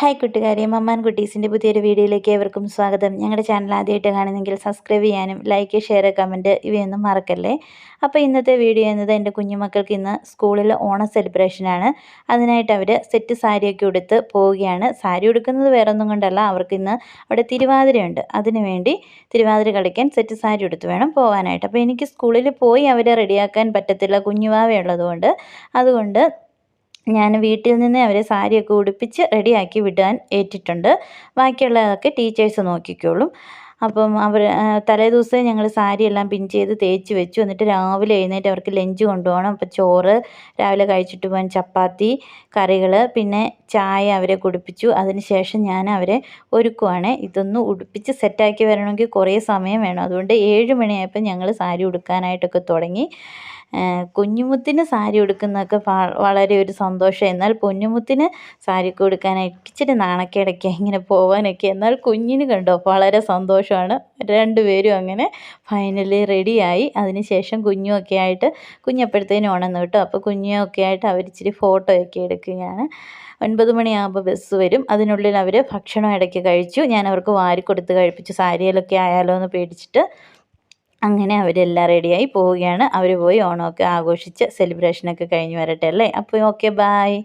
Hi കൂട്ടുകാരെ, മമ്മാൻ കുട്ടീസിൻ്റെ പുതിയൊരു വീഡിയോയിലേക്ക് ഏവർക്കും സ്വാഗതം. ഞങ്ങളുടെ ചാനൽ ആദ്യമായിട്ട് കാണുന്നെങ്കിൽ സബ്സ്ക്രൈബ് ചെയ്യാനും ലൈക്ക്, ഷെയർ, കമൻറ്റ് ഇവയൊന്നും മറക്കല്ലേ. അപ്പോൾ ഇന്നത്തെ വീഡിയോ എന്നത് എൻ്റെ കുഞ്ഞുമക്കൾക്ക് ഇന്ന് സ്കൂളിൽ ഓണം സെലിബ്രേഷനാണ്. അതിനായിട്ട് അവർ സെറ്റ് സാരിയൊക്കെ ഉടുത്ത് പോവുകയാണ്. സാരി ഉടുക്കുന്നത് വേറൊന്നും കൊണ്ടല്ല, അവർക്കിന്ന് അവിടെ തിരുവാതിരയുണ്ട്. അതിനുവേണ്ടി തിരുവാതിര കളിക്കാൻ സെറ്റ് സാരി ഉടുത്ത് വേണം പോകാനായിട്ട്. അപ്പോൾ എനിക്ക് സ്കൂളിൽ പോയി അവരെ റെഡിയാക്കാൻ പറ്റത്തില്ല, കുഞ്ഞുവാവയുള്ളതുകൊണ്ട്. അതുകൊണ്ട് ഞാൻ വീട്ടിൽ നിന്ന് അവരെ സാരിയൊക്കെ ഉടുപ്പിച്ച് റെഡിയാക്കി വിടാൻ ഏറ്റിട്ടുണ്ട്. ബാക്കിയുള്ളതൊക്കെ ടീച്ചേഴ്സ് നോക്കിക്കോളും. അപ്പം അവർ തലേദിവസം ഞങ്ങൾ സാരിയെല്ലാം പിൻ ചെയ്ത് തേച്ച് വെച്ചു. എന്നിട്ട് രാവിലെ എഴുന്നേറ്റ് അവർക്ക് ലഞ്ച് കൊണ്ടുപോകണം. അപ്പോൾ ചോറ് രാവിലെ കഴിച്ചിട്ട് പോകാൻ, ചപ്പാത്തി, കറികൾ, പിന്നെ ചായ അവരെ കുടിപ്പിച്ചു. അതിന് ശേഷം ഞാൻ അവരെ ഒരുക്കുവാണ്. ഇതൊന്ന് ഉടുപ്പിച്ച് സെറ്റാക്കി വരണമെങ്കിൽ കുറേ സമയം വേണം. അതുകൊണ്ട് 7 മണിയായപ്പോൾ ഞങ്ങൾ സാരി ഉടുക്കാനായിട്ടൊക്കെ തുടങ്ങി. കുഞ്ഞുമുത്തിന് സാരി ഉടുക്കുന്നതൊക്കെ വളരെ ഒരു സന്തോഷം. എന്നാൽ പൊന്നുമുത്തിന് സാരിയൊക്കെ ഉടുക്കാനായിട്ട് ഇച്ചിരി നാണക്കേടൊക്കെ ഇങ്ങനെ പോകാനൊക്കെ. എന്നാൽ കുഞ്ഞിന് കണ്ടോ വളരെ സന്തോഷമാണ്. രണ്ടുപേരും അങ്ങനെ ഫൈനലി റെഡിയായി. അതിനുശേഷം കുഞ്ഞുമൊക്കെ ആയിട്ട് കുഞ്ഞപ്പോഴത്തേനും ഉണർന്നു കേട്ടോ. അപ്പോൾ കുഞ്ഞൊക്കെ ആയിട്ട് അവരിച്ചിരി ഫോട്ടോയൊക്കെ എടുക്കുകയാണ്. 9 മണിയാകുമ്പോൾ ബസ് വരും. അതിനുള്ളിൽ അവർ ഭക്ഷണം ഇടയ്ക്ക് കഴിച്ചു. ഞാൻ അവർക്ക് വാരിക്കൊടുത്ത് കഴിപ്പിച്ചു, സാരിയിലൊക്കെ ആയാലോ എന്ന് പേടിച്ചിട്ട്. അങ്ങനെ അവരെല്ലാം റെഡിയായി പോവുകയാണ്. അവർ പോയി ഓണമൊക്കെ ആഘോഷിച്ച് സെലിബ്രേഷനൊക്കെ കഴിഞ്ഞ് വരട്ടെ അല്ലേ. അപ്പോൾ ഓക്കെ, ബായ്.